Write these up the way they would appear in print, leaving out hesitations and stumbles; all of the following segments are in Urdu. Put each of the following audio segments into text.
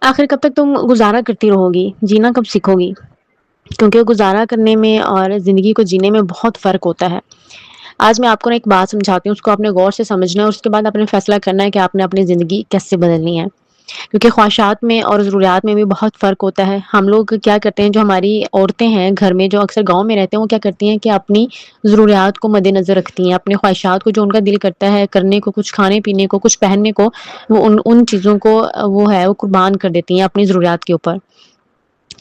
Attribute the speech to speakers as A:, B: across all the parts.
A: آخر کب تک تم گزارا کرتی رہو گی؟ جینا کب سیکھو گی؟ کیونکہ گزارا کرنے میں اور زندگی کو جینے میں بہت فرق ہوتا ہے۔ آج میں آپ کو ایک بات سمجھاتی ہوں، اس کو آپ نے غور سے سمجھنا ہے اور اس کے بعد آپ نے فیصلہ کرنا ہے کہ آپ نے اپنی زندگی کیسے بدلنی ہے۔ کیونکہ خواہشات میں اور ضروریات میں بھی بہت فرق ہوتا ہے۔ ہم لوگ کیا کرتے ہیں، جو ہماری عورتیں ہیں گھر میں، جو اکثر گاؤں میں رہتے ہیں، وہ کیا کرتی ہیں کہ اپنی ضروریات کو مد نظر رکھتی ہیں، اپنی خواہشات کو، جو ان کا دل کرتا ہے کرنے کو، کچھ کھانے پینے کو، کچھ پہننے کو، وہ ان چیزوں کو وہ قربان کر دیتی ہیں اپنی ضروریات کے اوپر۔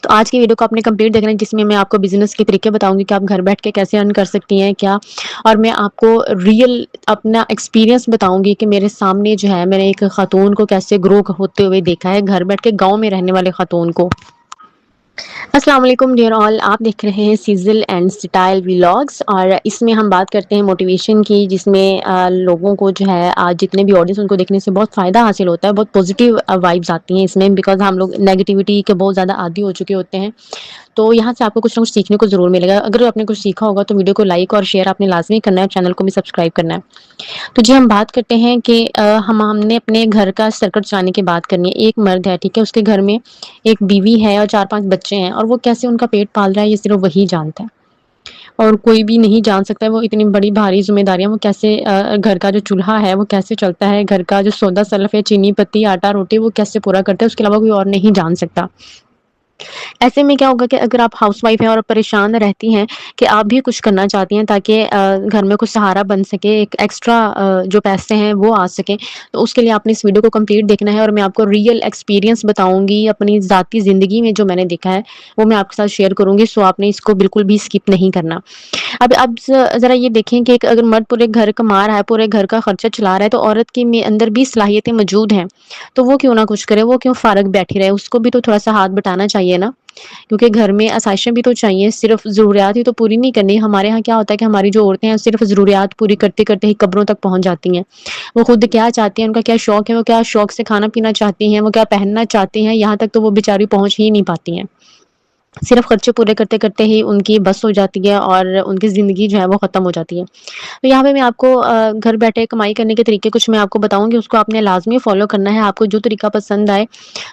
A: تو آج کی ویڈیو کو آپ نے کمپلیٹ دیکھنا ہے، جس میں آپ کو بزنس کے طریقے بتاؤں گی کہ آپ گھر بیٹھ کے کیسے ارن کر سکتی ہیں کیا، اور میں آپ کو ریئل اپنا ایکسپیرینس بتاؤں گی کہ میرے سامنے جو ہے، میں نے ایک خاتون کو کیسے گرو ہوتے ہوئے دیکھا ہے، گھر بیٹھ کے گاؤں میں رہنے والے خاتون کو۔ السلام علیکم ڈیئر آل، آپ دیکھ رہے ہیں سیزل اینڈ سٹائل ولاگس، اور اس میں ہم بات کرتے ہیں موٹیویشن کی، جس میں لوگوں کو جو ہے آج جتنے بھی آڈینس ان کو دیکھنے سے بہت فائدہ حاصل ہوتا ہے، بہت پازیٹیو وائبس آتی ہیں اس میں، بیکاز ہم لوگ نیگیٹیوٹی کے بہت زیادہ عادی ہو چکے ہوتے ہیں۔ تو یہاں سے آپ کو کچھ نہ کچھ سیکھنے کو ضرور ملے گا۔ اگر آپ نے کچھ سیکھا ہوگا تو ویڈیو کو لائک اور شیئر آپ نے لازمی کرنا ہے، چینل کو بھی سبسکرائب کرنا ہے۔ تو جی ہم بات کرتے ہیں کہ ہم نے اپنے گھر کا سرکل چلانے کی بات کرنی ہے۔ ایک مرد ہے، ٹھیک ہے، اس کے گھر میں ایک بیوی ہے اور 4-5 بچے ہیں، اور وہ کیسے ان کا پیٹ پال رہا ہے یہ صرف وہی جانتا ہے، اور کوئی بھی نہیں جان سکتا ہے۔ وہ اتنی بڑی بھاری ذمہ داریاں، وہ کیسے گھر کا جو چولہا ہے وہ کیسے چلتا ہے، گھر کا جو سودا سلف ہے، چینی پتی آٹا روٹی، وہ کیسے پورا کرتا ہے، اس کے علاوہ کوئی اور نہیں جان سکتا۔ ایسے میں کیا ہوگا کہ اگر آپ ہاؤس وائف ہیں اور پریشان رہتی ہیں کہ آپ بھی کچھ کرنا چاہتی ہیں تاکہ گھر میں کچھ سہارا بن سکے، ایک ایکسٹرا جو پیسے ہیں وہ آ سکیں، تو اس کے لیے آپ نے اس ویڈیو کو کمپلیٹ دیکھنا ہے، اور میں آپ کو ریئل ایکسپیرینس بتاؤں گی اپنی ذاتی زندگی میں جو میں نے دیکھا ہے، وہ میں آپ کے ساتھ شیئر کروں گی۔ سو آپ نے اس کو بالکل بھی اسکپ نہیں کرنا۔ اب ذرا یہ دیکھیں کہ اگر مرد پورے گھر کما رہا ہے، پورے گھر کا خرچہ چلا رہا ہے، تو عورت کے اندر بھی صلاحیتیں موجود ہیں، تو وہ کیوں نہ کچھ کرے، وہ کیوں فارغ بیٹھی رہے، اس کو بھی تو تھوڑا سا ہاتھ بٹانا چاہیے نا، کیونکہ گھر میں آسائشیں بھی تو چاہیے، صرف ضروریات ہی تو پوری نہیں کرنی۔ ہمارے ہاں کیا ہوتا ہے کہ ہماری جو عورتیں ہیں صرف ضروریات پوری کرتے کرتے ہی قبروں تک پہنچ جاتی ہیں۔ وہ خود کیا چاہتی ہیں، ان کا کیا شوق ہے، وہ کیا شوق سے کھانا پینا چاہتی ہیں، وہ کیا پہننا چاہتی ہیں، یہاں تک تو وہ بیچاری پہنچ ہی نہیں پاتی ہیں۔ صرف خرچے پورے کرتے کرتے ہی ان کی بس ہو جاتی ہے اور ان کی زندگی جو ہے وہ ختم ہو جاتی ہے۔ تو یہاں پہ میں آپ کو گھر بیٹھے کمائی کرنے کے طریقے کچھ میں آپ کو بتاؤں گی، اس کو آپ نے لازمی فالو کرنا ہے۔ آپ کو جو طریقہ پسند آئے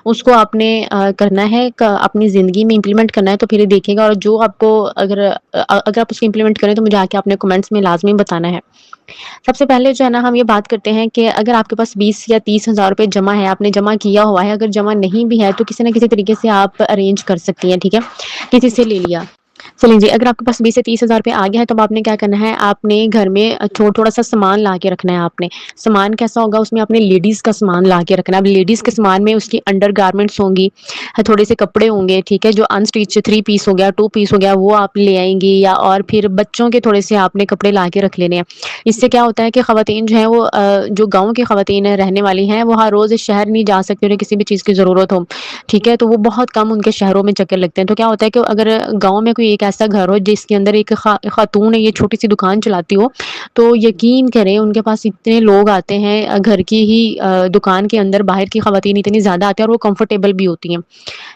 A: اس کو آپ نے کرنا ہے، اپنی زندگی میں امپلیمنٹ کرنا ہے، تو پھر دیکھے گا، اور جو آپ کو اگر آپ اس کو امپلیمنٹ کریں تو مجھے آ کے آپ نے کمنٹس میں لازمی بتانا ہے۔ سب سے پہلے جو ہے نا، ہم یہ بات کرتے ہیں کہ اگر آپ کے پاس 20 یا 30 ہزار روپے جمع ہے، آپ نے جمع کیا ہوا ہے، اگر جمع نہیں بھی ہے تو کسی نہ کسی طریقے سے آپ ارینج کر سکتی ہیں، ٹھیک ہے، کسی سے لے لیا۔ چلیے جی، اگر آپ کے پاس 20 سے 30 ہزار روپے آ گیا ہے، تو آپ نے کیا کرنا ہے، آپ نے گھر میں تھوڑا سا سامان لا کے رکھنا ہے۔ آپ نے سامان کیسا ہوگا، اس میں آپ نے لیڈیز کا سامان لا کے رکھنا ہے۔ اب لیڈیز کے سامان میں اس کی انڈر گارمنٹس ہوں گی، تھوڑے سے کپڑے ہوں گے، ٹھیک ہے، جو انسٹیچ 3 پیس ہو گیا، 2 پیس ہو گیا، وہ آپ لے آئیں گی، یا اور پھر بچوں کے تھوڑے سے آپ نے کپڑے لا کے رکھ لینے ہیں۔ اس سے کیا ہوتا ہے کہ خواتین جو ہیں وہ جو گاؤں کی خواتین رہنے والی ہیں، وہ ہر روز شہر نہیں جا سکتی، انہیں کسی بھی چیز کی ضرورت ہو، ٹھیک ہے، تو وہ بہت کم ان کے شہروں میں چکر لگتے ہیں۔ تو کیا ہوتا ہے کہ اگر گاؤں میں کوئی ایک ایسا گھر ہو جس کے اندر ایک خاتون ہے، یہ چھوٹی سی دکان چلاتی ہو، تو یقین کریں ان کے پاس اتنے لوگ آتے ہیں، گھر کی ہی دکان کے اندر باہر کی خواتین اتنی زیادہ آتی ہیں، اور وہ کمفرٹیبل بھی ہوتی ہیں،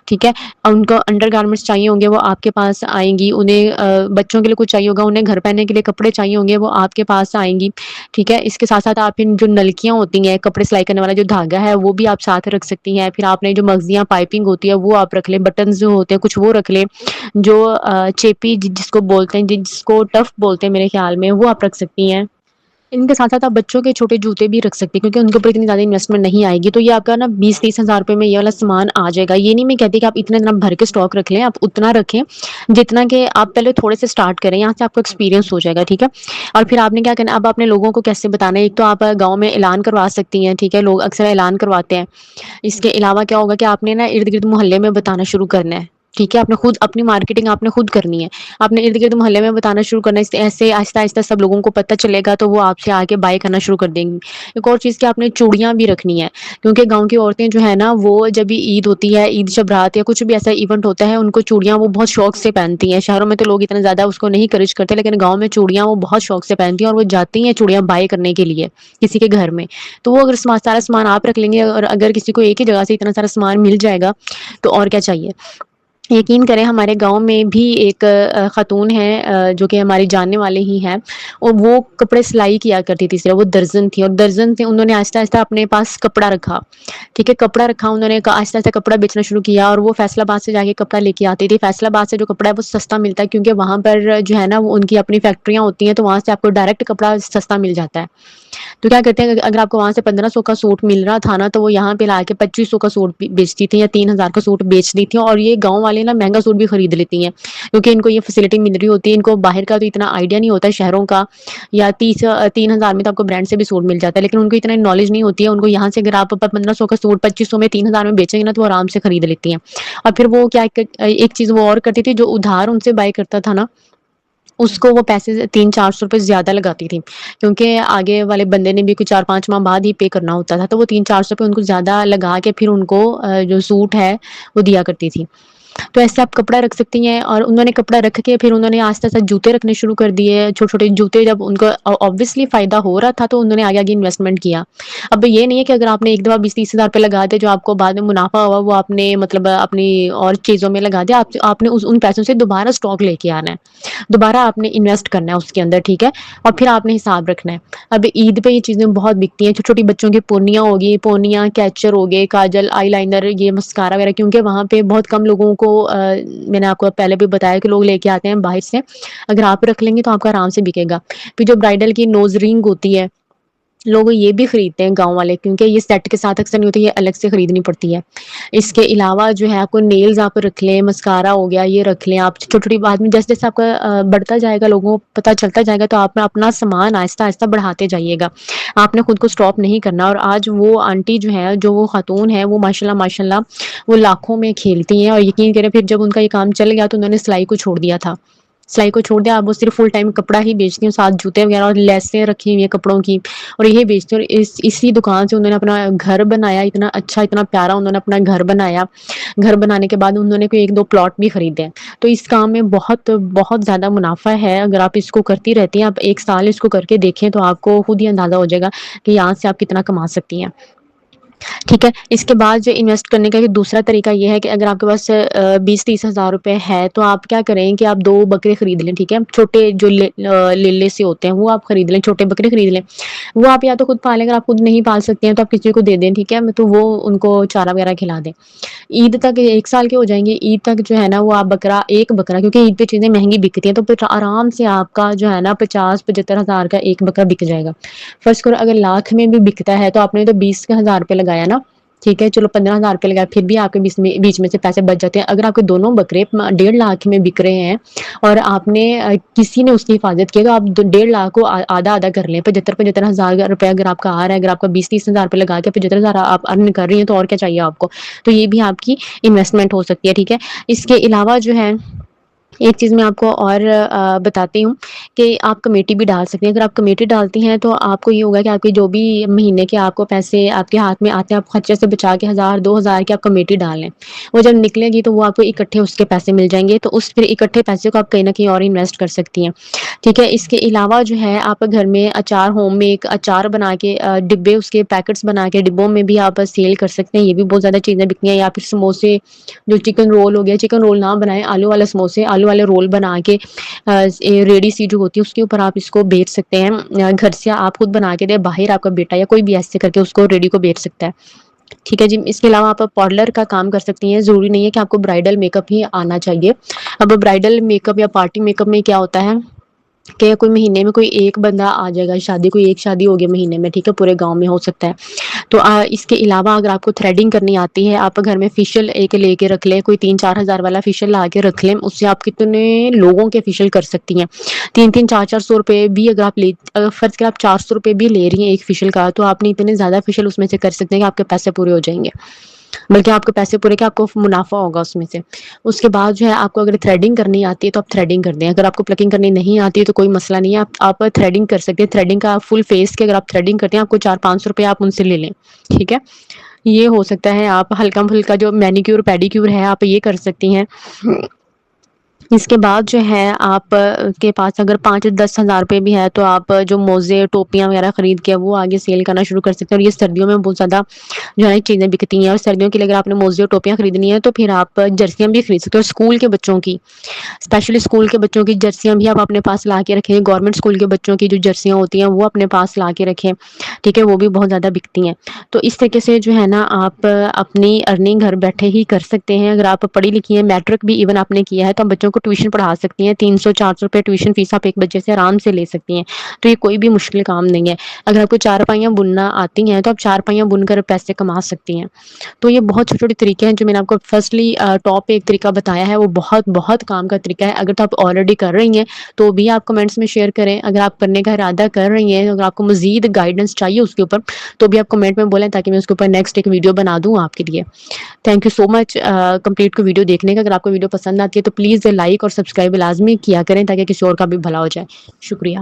A: ٹھیک ہے۔ ان کو انڈر گارمنٹس چاہیے ہوں گے، وہ آپ کے پاس آئیں گی، انہیں بچوں کے لیے کچھ چاہیے ہوگا، انہیں گھر پہننے کے لیے کپڑے چاہیے ہوں گے، وہ آپ کے پاس آئیں گی، ٹھیک ہے۔ اس کے ساتھ ساتھ آپ جو نلکیاں ہوتی ہیں، کپڑے سلائی کرنے والا جو دھاگا ہے، وہ بھی آپ ساتھ رکھ سکتی ہیں۔ پھر آپ نے جو مغزیاں پائپنگ ہوتی ہے وہ آپ رکھ لیں، بٹنز جو ہوتے ہیں کچھ وہ رکھ لیں، جو چیپی جس کو بولتے ہیں، جس کو ٹف بولتے ہیں میرے خیال میں، وہ آپ رکھ سکتی ہیں۔ ان کے ساتھ ساتھ آپ بچوں کے چھوٹے جوتے بھی رکھ سکتے ہیں، کیونکہ ان کے اوپر اتنی زیادہ انویسٹمنٹ نہیں آئے گی۔ تو یہ آپ کا نا 20-30 ہزار روپے میں یہ والا سامان آ جائے گا۔ یہ نہیں میں کہتی کہ آپ اتنا بھر کے اسٹاک رکھ لیں، آپ اتنا رکھیں جتنا کہ آپ پہلے تھوڑے سے اسٹارٹ کریں، یہاں سے آپ کو ایکسپیرینس ہو جائے گا، ٹھیک ہے۔ اور پھر آپ نے کیا کرنا، اب آپ نے لوگوں کو کیسے بتانا ہے، ایک تو آپ گاؤں میں اعلان کروا سکتی ہیں، ٹھیک ہے، لوگ اکثر اعلان کرواتے ہیں۔ اس کے علاوہ کیا ہوگا کہ آپ نے نا ارد گرد محلے میں بتانا شروع کرنا ہے، ٹھیک ہے، آپ نے خود اپنی مارکیٹنگ آپ نے خود کرنی ہے، آپ نے ارد گرد محلے میں بتانا شروع کرنا ہے، ایسے آہستہ آہستہ سب لوگوں کو پتہ چلے گا، تو وہ آپ سے آ کے بائی کرنا شروع کر دیں گی۔ ایک اور چیز کہ آپ نے چوڑیاں بھی رکھنی ہے، کیونکہ گاؤں کی عورتیں جو ہے نا، وہ جب بھی عید ہوتی ہے، عید شب رات یا کچھ بھی ایسا ایونٹ ہوتا ہے، ان کو چوڑیاں وہ بہت شوق سے پہنتی ہیں۔ شہروں میں تو لوگ اتنا زیادہ اس کو نہیں کرج کرتے، لیکن گاؤں میں چوڑیاں وہ بہت شوق سے پہنتی ہیں، اور وہ جاتی ہیں چوڑیاں بائی کرنے کے لیے کسی کے گھر میں۔ تو وہ اگر سارا سامان آپ رکھ لیں گے، اور اگر کسی کو ایک ہی جگہ سے اتنا سارا سامان مل جائے گا تو اور کیا چاہیے۔ یقین کریں ہمارے گاؤں میں بھی ایک خاتون ہے جو کہ ہماری جاننے والے ہی ہیں، اور وہ کپڑے سلائی کیا کرتی تھی، صرف وہ درزن تھی، اور درزن تھی، انہوں نے آہستہ آہستہ اپنے پاس کپڑا رکھا، ٹھیک ہے، کپڑا رکھا، انہوں نے آہستہ آہستہ کپڑا بیچنا شروع کیا، اور وہ فیصل آباد سے جا کے کپڑا لے کے آتی تھی۔ فیصل آباد سے جو کپڑا ہے وہ سستا ملتا ہے، کیونکہ وہاں پر جو ہے نا وہ ان کی اپنی فیکٹریاں ہوتی ہیں، تو وہاں سے آپ کو ڈائریکٹ کپڑا سستا مل جاتا ہے۔ تو کیا کرتے ہیں، اگر آپ کو وہاں سے 1500 کا سوٹ مل رہا تھا نا، تو وہ یہاں پہ لا کے 2500 کا سوٹ بیچتی تھی، یا 3000 کا سوٹ بیچتی تھی، اور یہ گاؤں والے نا مہنگا سوٹ بھی خرید لیتی ہیں، کیونکہ ان کو یہ فیسلٹی مل رہی ہوتی ہے، ان کو باہر کا تو اتنا آئیڈیا نہیں ہوتا ہے شہروں کا، یا 3000 میں تو آپ کو برانڈ سے بھی سوٹ مل جاتا ہے، لیکن ان کو اتنا نالج نہیں ہوتی ہے، ان کو یہاں سے اگر آپ 1500 کا سوٹ 2500 میں 3000 میں بیچیں گے نا، تو وہ آرام سے خرید لیتی ہیں۔ اور پھر وہ کیا ایک چیز وہ اور کرتی تھی، جو ادھار ان سے بائی کرتا تھا نا، اس کو وہ پیسے 300-400 روپے زیادہ لگاتی تھی، کیونکہ آگے والے بندے نے بھی کچھ 4-5 ماہ بعد ہی پے کرنا ہوتا تھا، تو وہ 300-400 روپے ان کو زیادہ لگا کے پھر ان کو جو سوٹ ہے وہ دیا کرتی تھی۔ تو ایسے آپ کپڑا رکھ سکتی ہیں، اور انہوں نے کپڑا رکھ کے پھر انہوں نے آہستہ آہستہ جوتے رکھنے شروع کر دیے، چھوٹے چھوٹے جوتے، جب ان کو obviously فائدہ ہو رہا تھا تو انہوں نے آگے آگے انویسٹمنٹ کیا۔ اب یہ نہیں ہے کہ اگر آپ نے ایک دفعہ 20-30 ہزار روپے لگا دے، جو آپ کو بعد میں منافع ہوا وہ آپ نے مطلب اپنی اور چیزوں میں لگا دیا، آپ نے ان پیسوں سے دوبارہ اسٹاک لے کے آنا ہے، دوبارہ آپ نے انویسٹ کرنا ہے اس کے اندر، ٹھیک ہے، اور پھر آپ نے حساب رکھنا ہے۔ اب عید پہ یہ چیزیں بہت بکتی ہیں، چھوٹی چھوٹی بچوں کی پونیاں ہوگی، پونیاں، کیچر ہو گئے، کاجل، آئی لائنر، یہ مسکارا وغیرہ، کیونکہ وہاں پہ بہت کم لوگوں کو میں نے آپ کو پہلے بھی بتایا کہ لوگ لے کے آتے ہیں باہر سے، اگر آپ رکھ لیں گے تو آپ کا آرام سے بکے گا۔ پھر جو برائڈل کی نوز رنگ ہوتی ہے، لوگ یہ بھی خریدتے ہیں گاؤں والے، کیونکہ یہ سیٹ کے ساتھ اکثر نہیں ہوتی، یہ الگ سے خریدنی پڑتی ہے۔ اس کے علاوہ جو ہے آپ کو نیلز آپ رکھ لیں، مسکارا ہو گیا، یہ رکھ لیں آپ، چھوٹی چھوٹی بات میں جیسے جیسے آپ کا بڑھتا جائے گا، لوگوں کو پتہ چلتا جائے گا، تو آپ اپنا سامان آہستہ آہستہ بڑھاتے جائیے گا، آپ نے خود کو اسٹاپ نہیں کرنا۔ اور آج وہ آنٹی جو ہے، جو وہ خاتون ہے، وہ ماشاءاللہ وہ لاکھوں میں کھیلتی ہیں، اور یقین کریں پھر جب ان کا یہ کام چل گیا تو انہوں نے سلائی کو چھوڑ دیا تھا، سلائی کو چھوڑ دیا، اب وہ صرف فل ٹائم کپڑا ہی بیچتی ہیں، ساتھ جوتے وغیرہ اور لیسیں رکھی ہوئی ہیں کپڑوں کی، اور یہ بیچتے ہیں، اور اسی دکان سے انہوں نے اپنا گھر بنایا، اتنا اچھا، اتنا پیارا انہوں نے اپنا گھر بنایا۔ گھر بنانے کے بعد انہوں نے کوئی 1-2 پلاٹ بھی خریدے ہیں۔ تو اس کام میں بہت بہت زیادہ منافع ہے، اگر آپ اس کو کرتی رہتی ہیں، آپ 1 سال اس کو کر کے دیکھیں تو آپ کو خود ہی اندازہ ہو جائے گا کہ یہاں سے آپ کتنا کما سکتی ہیں، ٹھیک ہے۔ اس کے بعد جو انویسٹ کرنے کا دوسرا طریقہ یہ ہے کہ اگر آپ کے پاس 20-30 ہزار روپے ہے تو آپ کیا کریں کہ آپ 2 بکرے خرید لیں، ٹھیک ہے، چھوٹے جو لیلے سے ہوتے ہیں وہ آپ خرید لیں، چھوٹے بکرے خرید لیں، وہ آپ یا تو خود پالیں، اگر آپ خود نہیں پال سکتے ہیں تو آپ کسی کو دے دیں، ٹھیک ہے، تو وہ ان کو چارہ وغیرہ کھلا دیں۔ عید تک 1 سال کے ہو جائیں گے، عید تک جو ہے نا وہ آپ ایک بکرا، کیونکہ عید پہ چیزیں مہنگی بکتی ہیں، تو پھر آرام سے آپ کا جو ہے نا 50-75 ہزار کا ایک بکرا بک جائے گا۔ فرض کرو اگر لاکھ میں بھی بکتا ہے تو آپ نے تو 20 ہزار روپے لگایا نا، ٹھیک ہے، چلو 15 ہزار روپے لگایا، پھر بھی آپ کے بیچ میں سے پیسے بچ جاتے ہیں۔ اگر آپ کے دونوں بکرے 1.5 لاکھ میں بک رہے ہیں اور آپ نے کسی نے اس کی حفاظت کی، تو آپ 1.5 لاکھ کو آدھا آدھا کر لیں، 75 ہزار روپے اگر آپ کا آ رہا ہے، اگر آپ کا 20-30 ہزار روپے لگا کے 75 ہزار آپ ارن کر رہی ہیں، تو اور کیا چاہیے آپ کو، تو یہ بھی آپ کی انویسٹمنٹ ہو سکتی ہے، ٹھیک ہے۔ اس کے علاوہ جو ہے ایک چیز میں آپ کو اور بتاتی ہوں کہ آپ کمیٹی بھی ڈال سکتے ہیں۔ اگر آپ کمیٹی ڈالتی ہیں تو آپ کو یہ ہوگا کہ آپ کے جو بھی مہینے کے آپ کو پیسے آپ کے ہاتھ میں آتے ہیں، آپ خرچے سے بچا کے 1000-2000 کی آپ کمیٹی ڈال لیں، وہ جب نکلے گی تو وہ آپ کو اکٹھے اس کے پیسے مل جائیں گے، تو اس پھر اکٹھے پیسے کو آپ کہیں نہ کہیں اور انویسٹ کر سکتی ہیں، ٹھیک ہے۔ اس کے علاوہ جو ہے آپ گھر میں اچار، ہوم میں ایک اچار بنا کے ڈبے، اس کے پیکٹس بنا کے ڈبوں میں بھی آپ سیل کر سکتے ہیں، یہ بھی بہت زیادہ چیزیں بکتی ہیں۔ یا پھر سموسے، جو چکن رول ہو گیا، چکن رول نہ بنائیں، آلو والے سموسے، آلو والے رول بنا کے ریڈی سی جو ہوتی ہے اس کے اوپر آپ اس کو بیچ سکتے ہیں، گھر سے آپ خود بنا کے دیں، باہر آپ کا بیٹا یا کوئی بھی ایسے کر کے اس کو ریڈی کو بیچ سکتا ہے، ٹھیک ہے جی۔ اس کے علاوہ آپ پارلر کا کام کر سکتی ہیں، ضروری نہیں ہے کہ آپ کو برائڈل میک اپ ہی آنا چاہیے۔ اب برائڈل میک اپ یا پارٹی میک اپ میں کیا ہوتا ہے کہ کوئی مہینے میں کوئی ایک بندہ آ جائے گا، شادی کوئی ایک شادی ہوگی مہینے میں، ٹھیک ہے، پورے گاؤں میں ہو سکتا ہے، تو اس کے علاوہ اگر آپ کو تھریڈنگ کرنی آتی ہے، آپ گھر میں فیشیل ایک لے کے رکھ لیں، کوئی 3-4 ہزار والا فیشیل لا کے رکھ لیں، اس سے آپ کتنے لوگوں کے فیشیل کر سکتی ہیں۔ 300-400 روپے بھی اگر آپ فرض کریں آپ 400 روپے بھی لے رہی ہیں ایک فیشیل کا، تو آپ نے اتنے زیادہ فیشیل اس میں سے کر سکتے ہیں کہ آپ کے پیسے پورے ہو جائیں گے، بلکہ آپ کے پیسے پورے کہ آپ کو منافع ہوگا اس میں سے۔ اس کے بعد جو ہے آپ کو اگر تھریڈنگ کرنی آتی ہے تو آپ تھریڈنگ کر دیں، اگر آپ کو پلکنگ کرنی نہیں آتی ہے تو کوئی مسئلہ نہیں ہے، آپ تھریڈنگ کر سکتے ہیں۔ تھریڈنگ کا فل فیس کے اگر آپ تھریڈنگ کرتے ہیں، آپ کو 400-500 روپے آپ ان سے لے لیں، ٹھیک ہے، یہ ہو سکتا ہے۔ آپ ہلکا پھلکا جو مینیکیور پیڈیکیور ہے آپ یہ کر سکتی ہیں۔ اس کے بعد جو ہے آپ کے پاس اگر 5-10 ہزار روپے بھی ہے تو آپ جو موزے ٹوپیاں وغیرہ خرید کے وہ آگے سیل کرنا شروع کر سکتے ہیں. اور یہ سردیوں میں بہت زیادہ جو ہے چیزیں بکتی ہیں. اور سردیوں کے لیے اگر آپ نے موزے اور ٹوپیاں خریدنی ہے تو پھر آپ جرسیاں بھی خرید سکتے ہیں. اور اسکول کے بچوں کی اسپیشلی اسکول کے بچوں کی جرسیاں بھی آپ اپنے پاس لا کے رکھیں. گورنمنٹ اسکول کے بچوں کی جو جرسیاں ہوتی ہیں وہ اپنے پاس لا کے رکھیں. ٹھیک ہے, وہ بھی بہت زیادہ بکتی ہیں. تو اس طریقے سے جو ہے نا آپ اپنی ارننگ گھر بیٹھے ہی کر سکتے ہیں. اگر آپ پڑھی لکھی ہیں, میٹرک بھی ایون آپ نے کیا ہے, تو ہم بچوں کو ٹیوشن پڑھا سکتی ہیں. 300-400 روپے ٹیوشن فیس آپ ایک بچے سے آرام سے لے سکتی ہیں. تو یہ کوئی بھی مشکل کام نہیں ہے. اگر آپ کو چارپائیاں بننا آتی ہیں تو آپ چارپائیاں بن کر پیسے کما سکتی ہیں. تو یہ بہت چھوٹے چھوٹے طریقے ہیں جو میں نے آپ کو فرسٹلی ٹاپ پہ ایک طریقہ بتایا ہے, وہ بہت بہت کام کا طریقہ ہے. اگر تو آپ آلریڈی کر رہی ہیں تو بھی آپ کمنٹس میں شیئر کریں. اگر آپ کرنے کا ارادہ کر رہی ہیں, اگر آپ کو مزید گائیڈنس چاہیے اس کے اوپر, تو بھی آپ کمنٹ میں بولیں تاکہ میں اس کے اوپر نیکسٹ ایک ویڈیو بنا دوں آپ کے لیے. Thank you so much complete کو ویڈیو دیکھنے کا. اگر آپ کو ویڈیو پسند آتی ہے تو پلیز لائک اور سبسکرائب لازمی کیا کریں تاکہ کسی اور کا بھی بھلا ہو جائے. شکریہ.